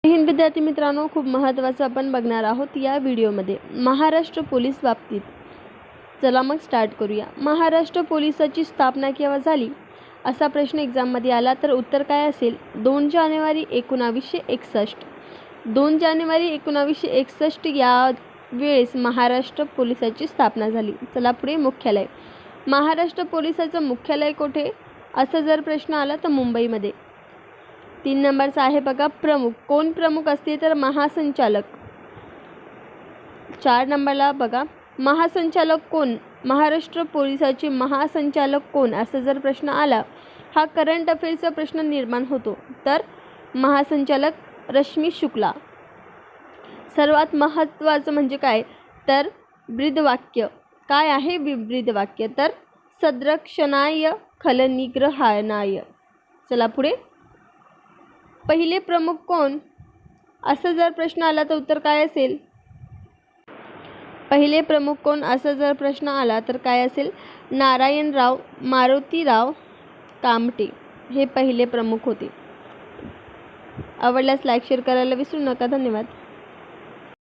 हिंद विद्यार्थी मित्रांनो, खूप महत्त्वाचं आपण बघणार आहोत या व्हिडिओमध्ये महाराष्ट्र पोलीस बाबतीत. चला मग स्टार्ट करूया. महाराष्ट्र पोलिसाची स्थापना केव्हा झाली असा प्रश्न एक्झाममध्ये आला तर उत्तर काय असेल? 2 जानेवारी 1961. 2 जानेवारी 1961 या वेळेस महाराष्ट्र पोलिसाची स्थापना झाली. चला पुढे. मुख्यालय. महाराष्ट्र पोलिसाचं मुख्यालय कुठे असा जर प्रश्न आला तर मुंबईमध्ये. 3 नंबरचा आहे बघा प्रमुख. कोण प्रमुख असते तर महासंचालक. 4 नंबरला बघा महासंचालक कोण? महाराष्ट्र पोलिसाचे महासंचालक कोण असा जर प्रश्न आला, हा करंट अफेअर्सचा प्रश्न निर्माण होतो, तर महासंचालक रश्मी शुक्ला. सर्वात महत्त्वाचं म्हणजे काय तर ब्रीदवाक्य. काय आहे ब्रीदवाक्य तर संरक्षणाय खलनिग्रहाणाय. चला पुढे. पहिले प्रमुख कोण असा जर प्रश्न आला तर उत्तर काय असेल? पहिले प्रमुख कोण असा जर प्रश्न आला तर काय असेल? नारायणराव मारुतीराव कामटे हे पहिले प्रमुख होते. आवडल्यास लाईक शेअर करायला विसरू नका. धन्यवाद.